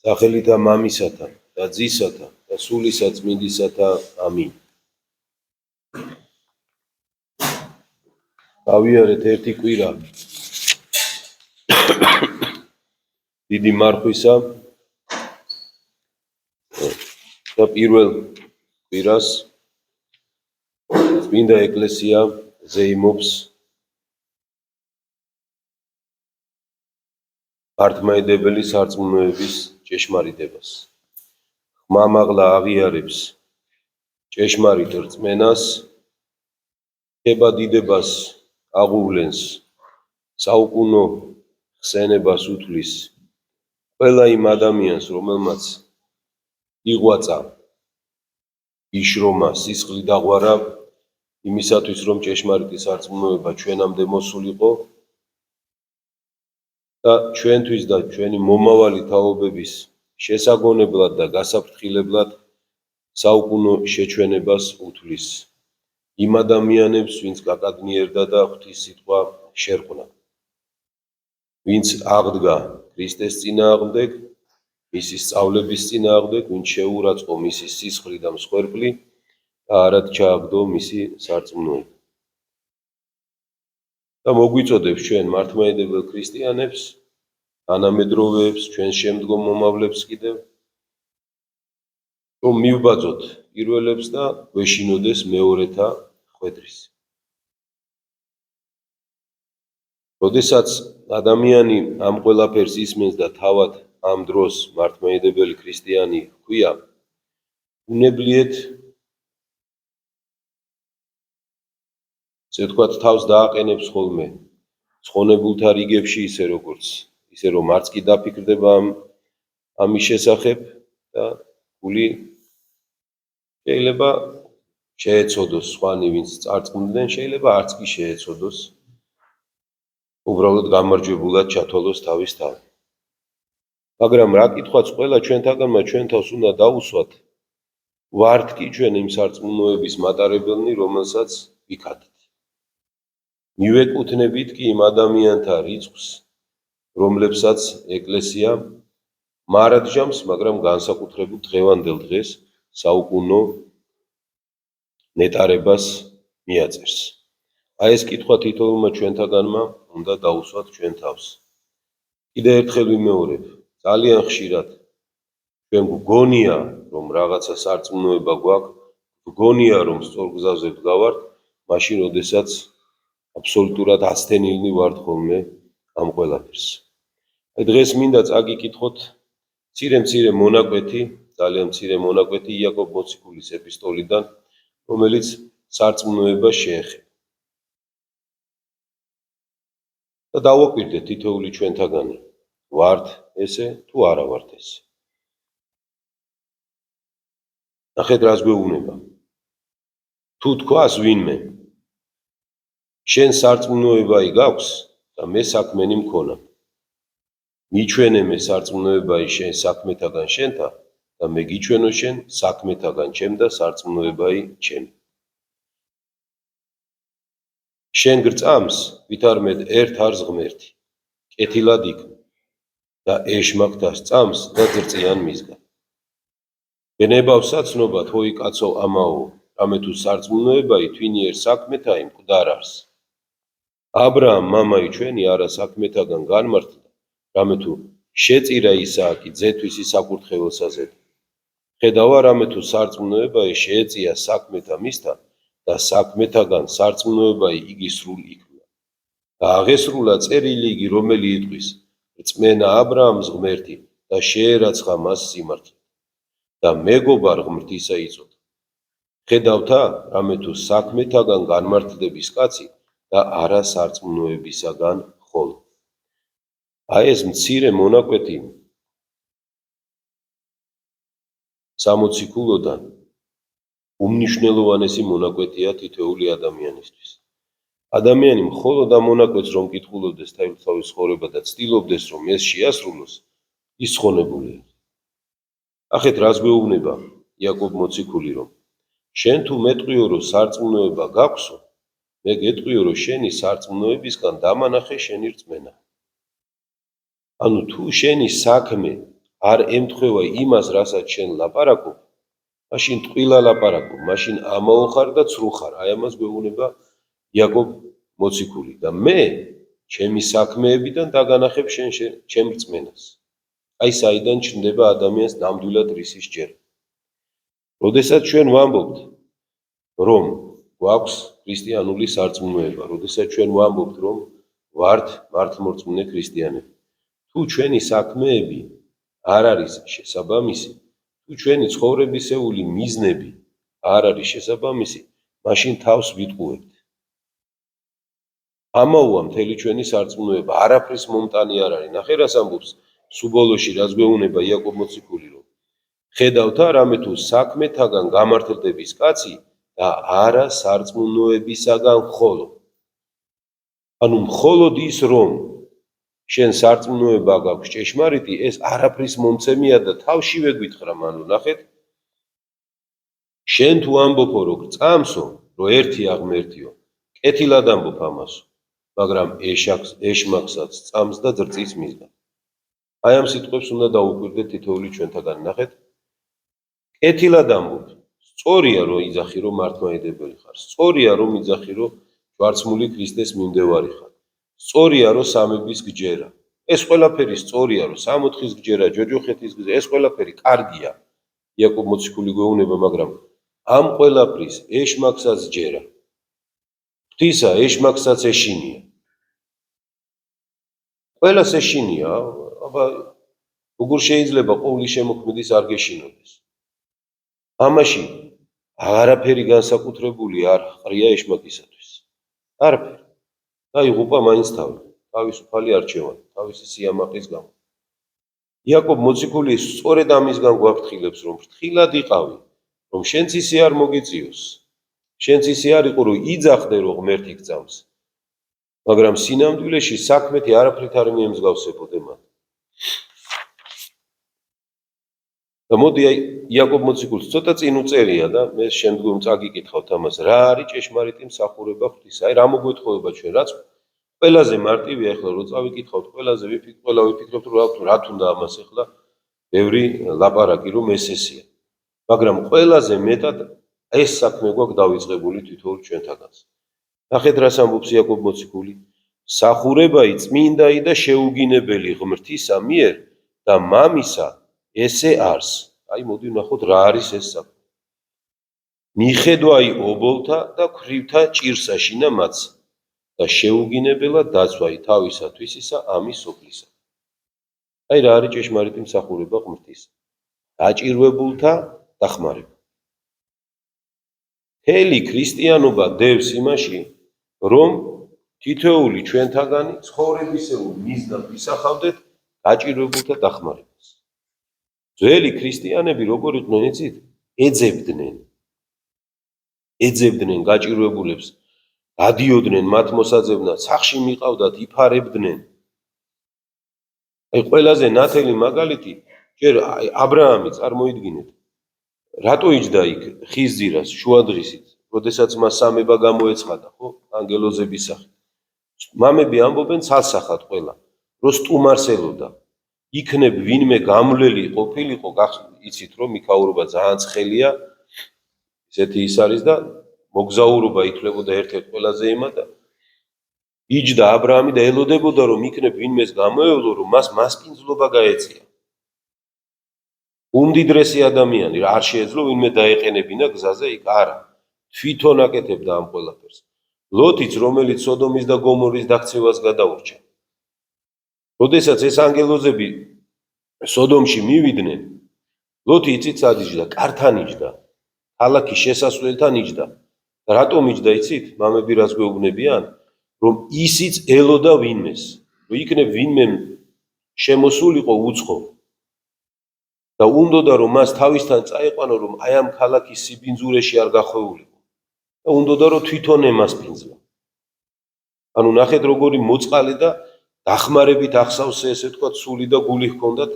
სახელითა მამისათა და ძისათა და სულისა წმინდისათა ამინ. გავიარეთ ერთი კვირა დიდი მარხვისა და პირველ კვირას წმინდა ეკლესია ზეიმობს მართლმადიდებელი სარწმუნოების ჭეშმარიტებას. ხმამაღლა აღიარებს ჭეშმარიტ რწმენას, ხება დიდებას აღუვლენს, საუკუნო ხსენებას უთვლის ყველა იმ ადამიანს, რომელმაც იღვაწა იშრომა სისხლი დაღვარა იმისათვის, რომ ჭეშმარიტი სარწმუნოება ჩვენამდე მოსულიყო და ჩვენთვის და ჩვენი მომავალი თაობების შესაგონებლად და გასაფრთხილებლად საუკუნო შეჩვენებას უთვლის იმ ადამიანებს, ვინც გაკადნიერდა და ღვთის სიტყვა შერყნა, ვინც აღდგა ქრისტეს წინააღმდეგ, მისი სწავლების წინააღმდეგ, ვინც შეურაცხყო მისი სისხლი და მსხვერპლი და არად ჩააგდო მისი სარწმუნოება. და მოგვიწოდებს ჩვენ მართლმადიდებელ ქრისტიანებს, თანამედროვეებს, ჩვენს შემდგომ მომავლებს კიდევ, რომ მივბაძოთ პირველებს და გვეშინოდეს მეორეთა ხვედრის. როდესაც ადამიანი ამ ყველაფერს ისმენს და თავად ამ დროს მართლმადიდებელი ქრისტიანი ჰქვია, უნებლიეთ ესე ვთქვათ, თავს დააყენებს ხოლმე ცხონებულთა რიგებში, ისე რომ არც კი დაფიქრდება ამის შესახებ და გული შეიძლება შეეცოდოს სხვანი, ვინც წარწმუნდნენ, შეიძლება არც კი შეეცოდოს, უბრალოდ გამარჯვებულად ჩათვალოს თავის თავი. მაგრამ რა კითხვაც ყველა ჩვენთაგანმა ჩვენ თავს უნდა დაუსვათ, ვართ კი ჩვენ იმ სარწმუნოების მატარებელნი, რომელსაც ვიქადით. მივეკუთვნებით კი იმ ადამიანთა რიცხვს, რომლებსაც ეკლესია მარადჟამს, მაგრამ განსაკუთრებულ დღევანდელ დღეს საუკუნო ნეტარებას მიაწერს. აი ეს კითხვა თითოეულმა ჩვენთაგანმა უნდა დაუსვათ ჩვენ თავს. კიდევ ერთხელ ვიმეორებ, ძალიან ხშირად ჩვენ გვგონია, რომ რაღაცა სარწმუნოება გვაქვს, გვგონია, რომ სწორ გზაზე ვდგავართ, მაშინ როდესაც აბსოლუტურად აცდენილნი ვართ ხოლმე ამ ყველაფერს. აი დღეს მინდა წაგიკითხოთ მცირე მონაკვეთი, ძალიან მცირე მონაკვეთი იაკობ მოციქულის ეპისტოლიდან, რომელიც სარწმუნოებას შეეხება. და დავაკვირდეთ თითოეული ჩვენთაგანი, ვართ ესე თუ არა ვართ ესე. ნახეთ რას გვეუბნება. თუ თქვას ვინმე, შენ სარწმუნოებაი გაქვს და მე საქმენი მქონა. მიჩვენე მე სარწმუნოებაი შენ საქმეთაგან შენთა და მე გიჩვენო შენ საქმეთაგან ჩემ და სარწმუნოებაი ჩემი. შენ გრწამს, ვითარმედ ერთ არს ღმერთი, კეთილად იქნ და ეშმაკთას წამს და ძრწიან მისგან. გენებავს საცნობა თოი კაცო ამაო, რამე თუ სარწმუნოებაი თვინიერ საქმეთაი მკვდარ არს. აბრაამ მამაი ჩვენი არა საქმეთაგან განმარტდა, რამე თუ შეწირა ისააკი ძეთვის საკურთხეველსაზე. ხედავა რამე თუ სარწმუნოებაი შეეწია საქმეთა მისთან და საქმეთაგან სარწმუნოებაი იგი სრულ იქნა. და აღესრულა წერილი იგი, რომელი იტყვის, რწმენა აბრაამს ღმერთი და შეერაცხა მას სიმართლე. და მეგობარ ღმრთისა იწოდა. ხედავთა, რამე თუ საქმეთაგან განმარტლდების კაცი და არა სარწმუნოებისაგან ხოლო. აი ეს მცირე მონაკვეთი სამოციქულოდან უმნიშვნელოვანესი მონაკვეთია თითოეული ადამიანისთვის. ადამიანი მხოლოდ ამ მონაკვეთს რომ კითხულობდეს თავის ცხოვრება და ცდილობდეს რომ ეს შეასრულოს, ის ხონებულია. ახეთ რას გვეუბნება იაკობ მოციქული, რომ შენ თუ მეტყვიო რომ სარწმუნოება გაქვსო, მე გეტყვიო რომ შენი სარწმუნოებისგან დამანახე შენი რწმენა. ანუ თუ შენი საქმე არ ემთხვევა იმას, რასაც შენ ლაპარაკობ, მაშინ ტყილა ლაპარაკობ, მაშინ ამაო ხარ და ცრუ ხარ. აი ამას გვეუბნება იაკობ მოციქული და მე ჩემი საქმეებიდან დაგანახებ ჩემ რწმენას. აი საიდან ჩნდება ადამიანს ნამდვილად რისის ჯერა. როდესაც ჩვენ ვამბობთ, რომ გვაქვს ქრისტიანული სარწმუნოება, როდესაც ჩვენ ვამბობთ, რომ ვართ მართლმორწმუნე ქრისტიანები. თუ ჩვენი საქმეები არ არის შესაბამისი, თუ ჩვენი ცხოვრებისეული მიზნები არ არის შესაბამისი, მაშინ თავს ვიტყუებთ. ამაოა მთელი ჩვენი სარწმუნოება, არაფრის მომტანი არ არის. ნახე რას ამბობს სუბოლოში, რაც გვეუბნება იაკობ მოციქული, რომ ხედავთ რამე თუ საქმეთაგან გამართლდების კაცი და არა სარწმუნოებისაგან ხოლო. ანუ მხოლოდ ის რომ შენ სარწმუნოება გაქვს ჭეშმარიტი, ეს არაფრის მომცემია და თავშივე გითხრა მანუ, ნახეთ. შენ თუ ამბობო რომ წამსო, რომ ერთი აღმერთიო, კეთილად ამბობ ამასო, მაგრამ ეშმაკსაც წამს და ძრწის მისგან. აი ამ სიტყვებს უნდა დაუკვირდეთ თითოეული ჩვენთაგან, ნახეთ. კეთილად ამბობ. სწორია რომ იძახი რომ მართლმადიდებელი ხარ. სწორია რომ იძახი რომ ჯვარცმული ქრისტეს მიმდევარი ხარ. სწორია რომ სამების გჯერა. ეს ყველაფერი სწორია რომ სამოთხის გჯერა, ჯოჯოხეთის გჯერა, ეს ყველაფერი კარგია. იაკობ მოციქული გვეუბნება, მაგრამ ამ ყველაფრის ეშმაკსაც ჯერა. ღვთისა ეშმაკსაც ეშინია. ყველას ეშინია, აბა როგორ შეიძლება ყოვლის შემოქმედის არ გეშინოდეს? ამაში არაფერი განსაკუთრებული არ ყრია ეშმაკისათვის. არაფერი. დაიღუპა მაინც თავისუფალი არჩევანი, თავისი სიამაყის გამო. იაკობ მოციქული სწორედ ამისგან გვაფრთხილებს, რომ ფრთხილად იყავი, რომ შენც ისე არ მოგიწიოს. შენც ისე არ იყო, რომ იძახდე, რომ ღმერთი გწამს. მაგრამ სინამდვილეში საქმეთი არაფრით არ მიემსგავსებოდე მათ. და მოდი იაკობ მოციქულს ცოტა წინ უწერია და მე შემდგომ წაგიკითხავთ ამას, რა არის ჭეშმარიტი მსახურება ღვთისა. აი რა მოგვეთხოვება ჩვენ, რაც ყველაზე მარტივია ახლა რო წავიკითხავთ, ყველა ვიფიქრებთ რომ რა თუნდა ამას ახლა ბევრი ლაპარაკი რომ ესესია. მაგრამ ყველაზე მეტად ეს საქმე გვაქვს დავიწყებული თითოეულ ჩვენთაგანს. ნახეთ რას ამბობს იაკობ მოციქული. მსახურებაი წმინდაი და შეუგინებელი ღმრთისა მიერ და მამისა ესე არს. აი მოდი ვნახოთ რა არის ეს საქმე. მიხედვაი ობოლთა და ქვრივთა ჭირსა შინა მაც და შეუგინებელად დაცვაი თავისათვის ისა ამის სოფლისა. აი რა არის ჭეშმარიტი მსახურება ღმრთისა. დაჭირვებულთა დახმარება. მთელი ქრისტიანობა დევს იმაში, რომ თითოეული ჩვენთაგანი ცხოვრებისეულ მიზნად ვისახავდეთ დაჭირვებულთა დახმარებას. ძველი ქრისტიანები როგორ იყვნენ იცით? ეძებდნენ გაჭირვებულებს, გადიოდნენ მათ მოსაძებნად, სახში მიყავდათ, იფარებდნენ. აი ყველაზე ნათელი მაგალითი ჯერ აბრაამი წარმოიდგინეთ. რატო იჯდა იქ ხის ძირას შუადღისით, როდესაც მას სამება გამოეცხადა, ხო? ანგელოზების სახით. მამები ამბობენ ცალსახად ყველა, რომ სტუმარს ელოდა. იქნებ ვინმე გამვლელი ყოფილიყო, იცით რომ მიქაურობა ძალიან ცხელია, ისეთი ის არის და მოგზაურობა ითვლებოდა ერთ-ერთ ყველაზე იმად და იჯდა აბრაამი და ელოდებოდა რომ იქნებ ვინმეს გამოევლო, რომ მას მასპინძლობა გაეწია. უმდიდრესი ადამიანი არ შეეძლო ვინმე დაეყენებინა გზაზე იქ არა. თვითონ აკეთებდა ამ ყველაფერს. ლოთიც, რომელიც სოდომის და გომორის დაქცევას გადაურჩა. როდესაც ეს ანგელოზები სოდომში მივიდნენ, ლოთი იცით სად იჯდა? კართან იჯდა. ქალაქის შესასვლელთან იჯდა. და რატომ იჯდა იცით? მამები რას გვეუბნებიან? რომ ისიც ელოდა ვინმეს, რომ იქნებ ვინმე შემოსულიყო უცხო. და უნდოდა რომ მას თავისთან წაეყვანო, რომ აი ამ ქალაქის სიბინძურეში არ გახვეულიყო. და უნდოდა რომ თვითონ ემასპინძლა. ანუ ნახეთ როგორი მოწყალე და დახმარებით ახსავსე ესე თქვა სული და გული ჰქონდათ.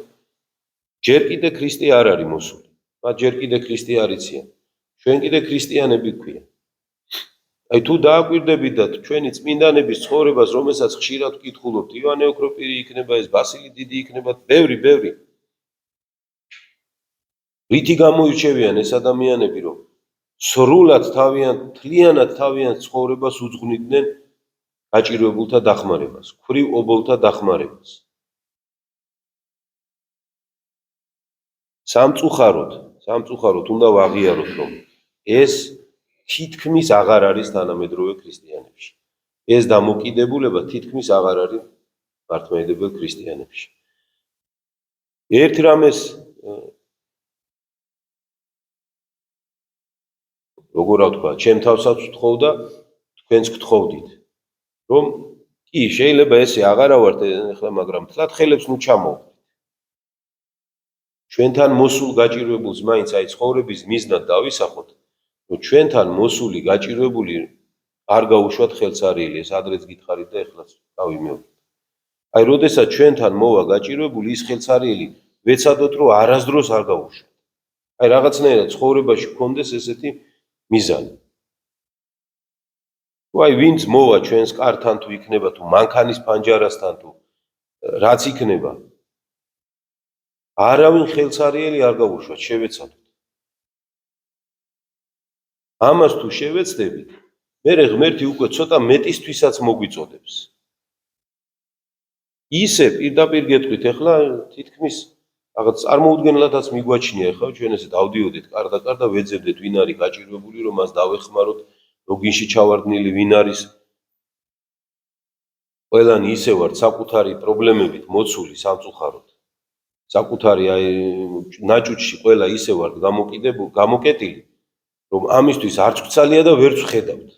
ჯერ კიდე ქრისტე არ არის მოსული. მათ ჯერ კიდე ქრისტე არ იციან. ჩვენ კიდე ქრისტიანები გვქვია. აი თუ დააკვირდებიდათ ჩვენი წმინდანების ცხოვრებას, რომელსაც ხშირად ვკითხულობთ, ივანე ოქროპირი იქნება, ეს ბასილი დიდი იქნება, ბევრი. რითი გამოირჩევიან ეს ადამიანები, რომ სრულად თლიანად თავიანთ ცხოვრებას უძღვნიდნენ გაჭირვებულთა დახმარებას, ქვრივ ობოლთა დახმარებას. სამწუხაროდ უნდა ვაღიაროთ, რომ ეს თითქმის აღარ არის თანამედროვე ქრისტიანებში. ეს დამოკიდებულება თითქმის აღარ არის მართლმადიდებელ ქრისტიანებში. ერთ რამეს როგორ ვთქვა, ჩემ თავსაც ვთხოვდა, თქვენც გთხოვდით, რომ კი შეიძლება ესე აღარა ვართ ახლა, მაგრამ თლათ ხელებს ნუ ჩამოვხდით. ჩვენთან მოსულ გაჭირვებულს მაინც აი ცხოვრების მიზნად დავისახოთ, რომ ჩვენთან მოსული გაჭირვებული არ გაუშვათ ხელსარიელი, ეს ადრეც გითხარით და ეხლაც დავიმეორებ. აი, როდესაც ჩვენთან მოვა გაჭირვებული, ის ხელსარიელი ვეცადოთ, რომ არასდროს არ გაუშვათ. აი, რაღაცნაირად ცხოვრებაში გქონდეს ესეთი მიზანი. აი, ვინც მოვა ჩვენს კართან თუ იქნება თუ მანქანის ფანჯარასთან თუ რაც იქნება, არავინ ხელსარიელი არ გაუშვათ, შევეცადოთ. ამას თუ შევეცდებით, მერე ღმერთი უკვე ცოტა მეტისთვისაც მოგვიწოდებს. ისე პირდაპირ გეტყვით, ახლა თითქმის რაღაც წარმოუდგენლადაც მიგვაჩნია, ხო, ჩვენ ესე დავდიოდით კარდა ვეძებდეთ ვინ არის გაჭირვებული, რომ მას დავეხმაროთ, ლოგინში ჩავარდნილი ვინ არის. ყველანი ისე ვართ საკუთარი პრობლემებით მოცული სამწუხაროდ. საკუთარი აი ნაჭუჭში ყველა ისე ვართ გამოკეტილი, რომ ამისთვის არც გვცალია და ვერც ვხედავთ.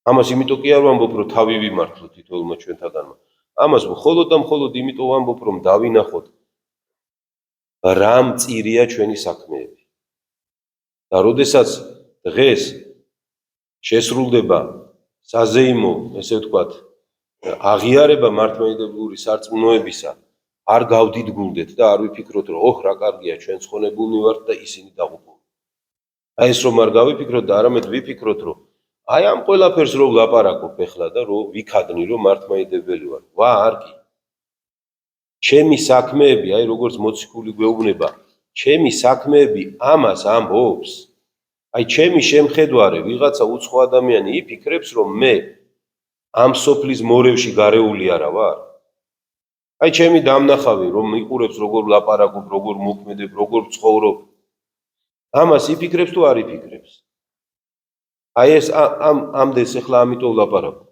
ამას იმიტომ კი არ ვამბობ, რომ თავი ვიმართლოთ თითოეულმა ჩვენთაგანმა. ამას მხოლოდ და მხოლოდ იმიტომ ვამბობ, რომ დავინახოთ რა მწირია ჩვენი საქმეები. და როდესაც დღეს შესრულდება საზეიმო, ესე ვთქვათ, აღიარება მართლმადიდებლური სარწმუნოებისა, არ გავდიდგუნდეთ და არ ვიფიქროთ, რომ ოჰ, რა კარგია, ჩვენ ცხონებულნი ვართ და ისინი დაღუპულნი. აი ეს რომ არ გავიფიქროთ და არამედ ვიფიქროთ, რომ აი ამ ყველაფერს რო ვლაპარაკობ ახლა და რო ვიქადნი, რომ მართლმადიდებელი ვარ. ვა, არ კი. ჩემი საქმეები, აი როგორც მოციქული გვეუბნება, ჩემი საქმეები ამას ამბობს. აი ჩემი შემხედვარე ვიღაცა უცხო ადამიანი იფიქრებს, რომ მე ამ სოფლის მორევში გარეული არა ვარ. აი ჩემი დამნახავი რომ იყურებს როგორ ვლაპარაკობ, როგორ მოქმედებ, როგორ ვცხოვრობ. ამას იფიქრებს თუ არ იფიქრებს. აი ეს ამდენს ახლა ამიტომ ვლაპარაკობ,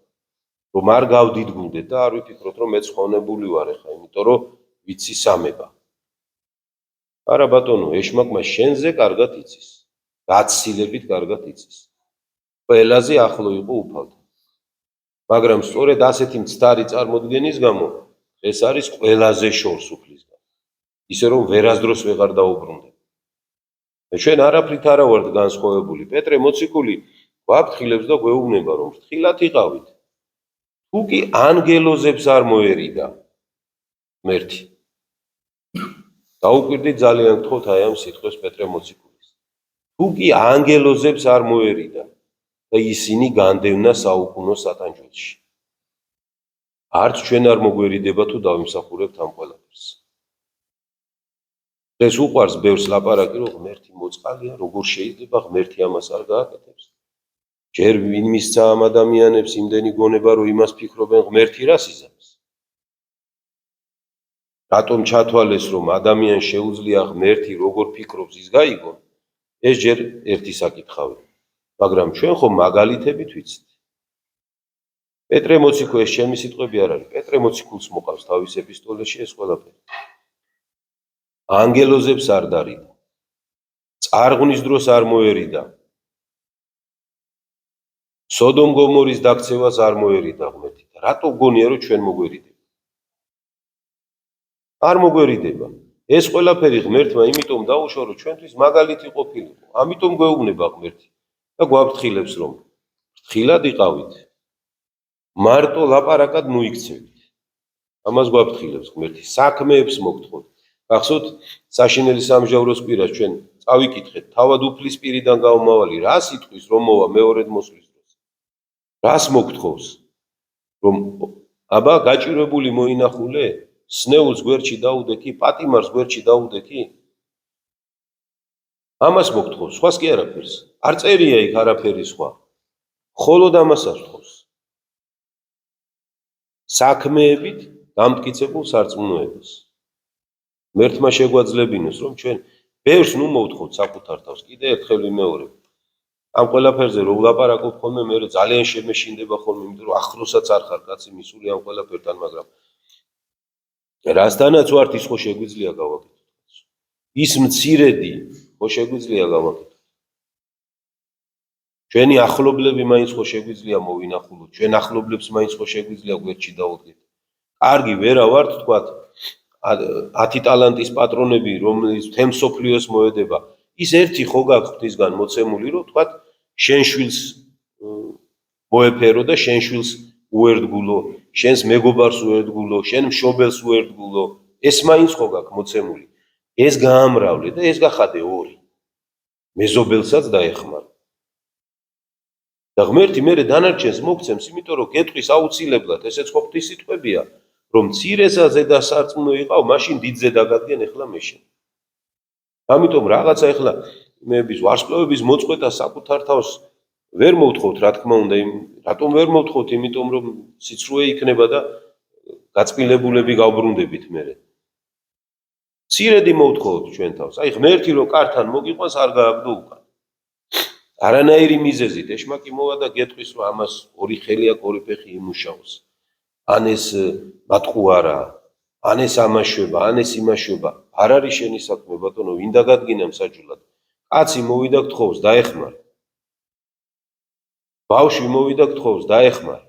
რომ არ გავდიდგუნდეთ და არ ვიფიქროთ, რომ მე ცხონებული ვარ ახლა, იმიტომ რომ ვიცი სამება. არა ბატონო, ეშმაკმა შენზე კარგად იცის. გაცილებით კარგად იცის. ყველაზე ახლო იყო უფალთან. მაგრამ სწორედ ასეთი მცდარი წარმოდგენის გამო ეს არის ყველაზე შორს უფლისგან. ისე რომ ვერასდროს ვეღარ დაუბრუნდეთ. ჩვენ არაფრით არა ვართ განსხვავებული. პეტრე მოციქული გვაფრთხილებს და გვეუბნება, რომ ფრთხილად იყავით. თუ კი ანგელოზებს არ მოერიდა ღმერთი. დაუკვირდით ძალიან გთხოვთ აი ამ სიტყვებს პეტრე მოციქულის. თუ კი ანგელოზებს არ მოერიდა და ისინი განდევნა საუკუნო სატანჯველში. არც ჩვენ არ მოგვერიდება თუ დავიმსახურებთ ამ ყველაფერს. ეს უყვარს ბევრს ლაპარაკი, რომ ღმერთი მოწყალია, როგორ შეიძლება ღმერთი ამას არ გააკეთებს. ჯერ ვინ მისცა ამ ადამიანებს იმდენი გონება, რომ იმას ფიქრობენ ღმერთი რას იზამს. რატომ ჩათვალეს, რომ ადამიანს შეუძლია ღმერთი როგორ ფიქრობს ის გაიგონ, ეს ჯერ ერთი საკითხავი. მაგრამ ჩვენ ხომ მაგალითებით ვიცით. პეტრე მოციქო, ეს ჩემი სიტყვები არ არის. პეტრე მოციქულს მოყავს თავის ეპისტოლეში ეს ყველაფერი. ანგელოზებს არ დარიდა. წარღვნის დროს არ მოერიდა. სოდომ გომორის დაქცევას არ მოერიდა ღმერთი. რატო გონია, რომ ჩვენ მოგვერიდება? არ მოგვერიდება. ეს ყველაფერი ღმერთმა იმიტომ დაუშვა, რომ ჩვენთვის მაგალითი ყოფილიყო. ამიტომ გვეუბნება ღმერთი და გვაფრთხილებს, რომ ფრთხილად იყავით. მარტო ლაპარაკად მოიქცევით. ამას გვაფრთხილებს ღმერთი. საქმეებს მოგთხოვთ. გახსოვთ, საშინელი სამჟავროს კვირას ჩვენ წავიკითხეთ, თავად უფლის პირიდან გამომავალი რა სიტყვის რომ მოვა მეორედ მოსვლის დროს. რას მოგთხოვს? რომ აბა გაჭირვებული მოინახულე? სნეულს გვერდში დაუდე კი, პატიმარს გვერდში დაუდე კი? ამას მოგთხოვს, სხვას კი არაფერს. არ წერია იქ არაფერი სხვა. მხოლოდ ამასაც თხოვს. საქმეებით დამტკიცებულ სარწმუნოებას. მერთმა შეგვაძლებინოს, რომ ჩვენ ბევრს ნუ მოვთხოვთ საკუთარ თავს, კიდე ერთხელ ვიმეორებ. ამ ყველაფერზე რო ვლაპარაკობ ხოლმე, მე ძალიან შემეშინდება ხოლმე, იმიტომ რომ ახლოსაც არ ხარ კაცი მისული ამ ყველაფერთან, მაგრამ რასთანაც ვართ ის ხო შეგვიძლია გავაკეთოთ. ის მცირედი ხო შეგვიძლია გავაკეთოთ. ჩვენი ახლობლები მაინც ხო შეგვიძლია მოვინახულოთ, ჩვენ ახლობლებს მაინც ხო შეგვიძლია გვერდში დავუდგეთ. კარგი ვერა ვართ, თქვათ 10 ტალანტის პატრონები, რომელიც თემ სოფლიოს მოედება. ის ერთი ხო გაქვს ღვთისგან მოცემული, რომ თქვათ შენ შვილს მოეფერო და შენ შვილს უერთგულო, შენს მეგობარს უერთგულო, შენ მშობელს უერთგულო. ეს მაინც ხო გაქვს მოცემული. ეს გაამრავლე და ეს გახადე ორი. მეზობელსაც დაეხმარო. და ღმერთი მერე დანარჩენს მოგცემს, იმიტომ რომ გეტყვის აუცილებლად, ესეც ხო ღვთის სიტყვებია, რომ მცირესა ზედა სარწმუნო იყავ, მაშინ დიდზე დაგადგენ ეხლა მეშენ. ამიტომ რაღაცა ეხლა მეების ვარსკვლავების მოწყვეტა საკუთარ თავს ვერ მოვთხოვთ, რა თქმა უნდა, რატომ ვერ მოვთხოვთ, იმიტომ რომ სიცრუე იქნება და გაწმილებულები გავბრუნდებით მერე. მცირედი მოვთხოვთ ჩვენ თავს. აი ღმერთი რო კართან მოგიყვანს, არ გააგდო უკან. არანაირი მიზეზით ეშმაკი მოვა და გეტყვის, რომ ამას ორი ხელი აქვს, ორი ფეხი იმუშაოს. ან ეს მატყუარა, ან ეს ამაშვება, ან ეს იმაშვება. არ არის შენი საქმე, ბატონო, ვინ დაგადგინა მსაჯულად. კაცი მოვიდა გთხოვს, დაეხმარ. ბავშვი მოვიდა გთხოვს, დაეხმარ.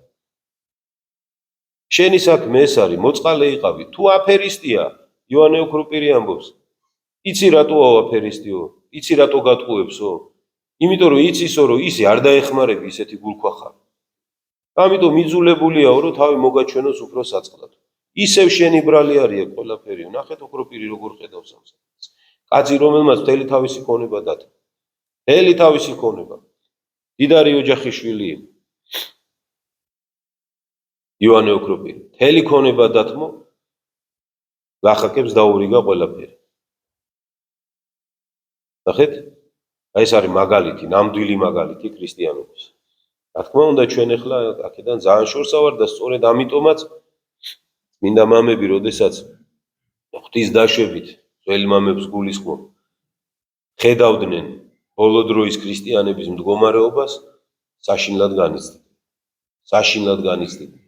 შენი საქმე ეს არის, მოწყალე იყავი. თუ აფერისტია, იოანე ოქროპირი ამბობს. იცი რატოა აფერისტიო? იცი რატო გატყუებსო? იმიტომ რომ იცისო, რომ ისი არ დაეხმარები ისეთი გულქვა ხარ. ამიტომ იძულებულია რომ თავი მოგაჩვენოს უფრო საწყლად. ისევ შენი ბრალი არის ყველაფერი. ნახეთ ოქროპირი როგორ ხედავს ამ საკითხს. კაცი რომელმაც მთელი თავისი ქონება დათო. მთელი თავისი ქონება. დიდარი ოჯახის შვილი. იოანე ოქროპირი. მთელი ქონება დათმო ლახაკებს დაურიგა ყველაფერი. ნახეთ? აი ეს არის მაგალითი, ნამდვილი მაგალითი ქრისტიანობის. რა თქმა უნდა, ჩვენ ახლა აქედან ძალიან შორსა ვარ და სწორედ ამიტომაც მინდა მამები, როდესაც ღვთის დაშვებით, ძველი მამებს გულისხმობ, ხედავდნენ ბოლო დროის ქრისტიანების მდგომარეობას, საშინლად განიცდიდნენ. საშინლად განიცდიდნენ.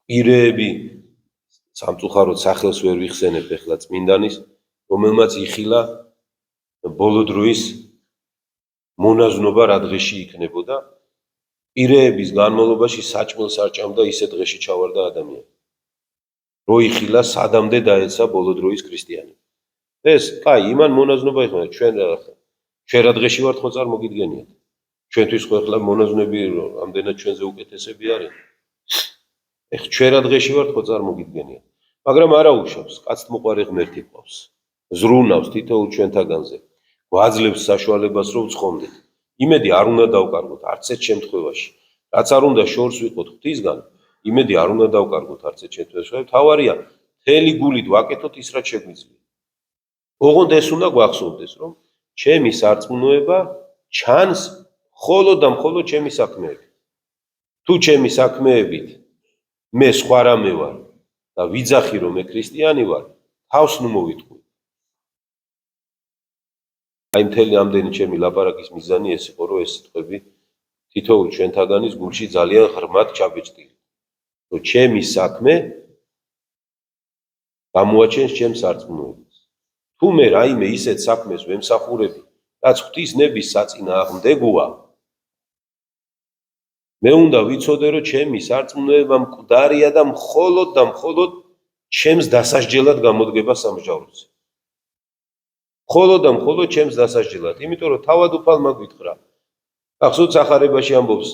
პირეები სამწუხაროდ სახელს ვერ ვიხსენებ ახლა წმინდანის, რომელმაც იხილა ბოლო დროის მონაზვნობა რა დღეში იქნებოდა. პირეების განმავლობაში საჭმელს არ ჭამდა, ისე დღეში ჩავარდა ადამიანი. რო იხილა სადამდე დაეცა ბოლო დროის ქრისტიანი. ეს, კაი, იმან მონაზვნობა იხმარა, ჩვენ რა დღეში ვართ ხო წარმოგიდგენიათ. ჩვენთვის ხო ახლა მონაზვნები ამდენად ჩვენზე უკეთესები არის. ეხლა ჩვენ რა დღეში ვართ ხო წარმოგიდგენიათ. მაგრამ არა უშავს, კაცთ მოყარი ღმერთი ყავს. ზრუნავს თითოეულ ჩვენთაგანზე. გვაძლევს საშუალებას რომ ვცხონდეთ. იმედი არ უნდა დავკარგოთ არც ერთ შემთხვევაში. რაც არ უნდა შორს ვიყოთ ღვთისგან, იმედი არ უნდა დავკარგოთ არც ერთ შემთხვევაში. თავარია, მთელი გულით ვაკეთოთ ის რაც შეგვიძლია. ოღონდ ეს უნდა გვახსოვდეს, რომ ჩემი სარწმუნოება ჩანს მხოლოდ და მხოლოდ ჩემი საქმეებით. თუ ჩემი საქმეებით მე სხვა რამე ვარ და ვიძახი რომ მე ქრისტიანი ვარ, თავს ნუ მოვიტყვი. აი მთელი ამდენი ჩემი ლაპარაკის მიზანი ეს იყო, რომ ეს სიტყვები თითოეულ ჩვენთაგანის გულში ძალიან ღრმად ჩაბეჭდილ. რომ ჩემი საქმე გამოაჩენს ჩემს სარწმუნოებას. თუ მე რაიმე ისეთ საქმეს ვემსახურები, რაც ღვთის ნების საწინააღმდეგოა, მე უნდა ვიცოდე, რომ ჩემი სარწმუნოება მკვდარია და მხოლოდ ჩემს დასასჯელად გამოდგება სამსჯავროზე. მხოლოდ და მხოლოდ ჩემს დასასჯელად, იმიტომ რომ თავად უფალმა გვითხრა. ახსოვთ სახარებაში ამბობს,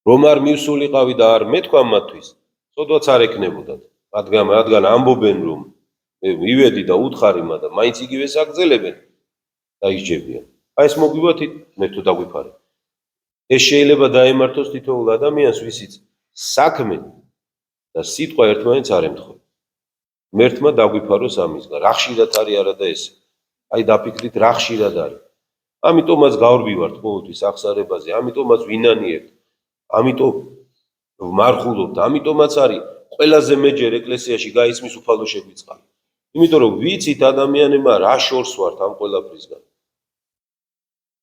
რომ არ მივსულიყავი და არ მეთქვა მათთვის, სოდვაც არ ეკნებოდათ. რადგან ამბობენ, რომ მე მივედი და უთხარიმა და მაინც იგივე საგრძელებენ და ისჯებიან. აი ეს მოგვიბათით, მე თუ დაგვიფარე. ეს შეიძლება დაემართოს თითოეულ ადამიანს, ვისიც საქმე და სიტყვა ერთმანეთს არ ემთხვევა. ღმერთმა დაგვიფაროს ამისგან. რა ხშირად არის არა და ეს. აი დაფიქრით რა ხშირად არის. ამიტომაც გავრბივართ ყოველთვის აღსარებაზე, ამიტომაც ვინანიერთ, ამიტომ ვმარხულობთ, ამიტომაც არის ყველაზე მეჯერ ეკლესიაში გაისმის უფალო შეგვიწყალი. იმიტომ რომ ვიცით ადამიანებმა რა შორს ვართ ამ ყველაფრისგან.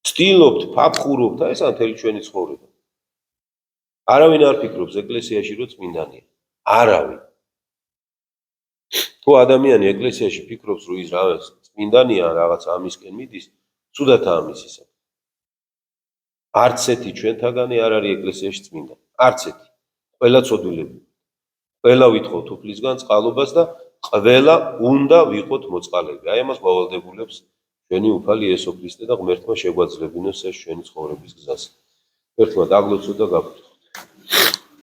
ცდილობთ, ფაფხურობთ, აი ეს მთელი ჩვენი ცხოვრება. არავინ არ ფიქრობს ეკლესიაში რომ წმინდანია. არავინ. თუ ადამიანი ეკლესიაში ფიქრობს რომ ის რაღაც წმინდანია, რაღაც ამისკენ მიდის, ცუდად ამისისა. არც ერთი ჩვენთაგანი არ არის ეკლესიაში წმინდა. არც ერთი. ყველა ცოდვილები. ყველა ვითხოვთ უფლისგან წყალობას და ყველა უნდა ვიყოთ მოწყალები. აი ამას გვავალდებულებს ჩვენი უფალი იესო ქრისტე და ღმერთმა შეგვაძლებინოს ეს ჩვენი ცხოვრების გზაზე. ერთმა დაგლოცოთ და გავხდით.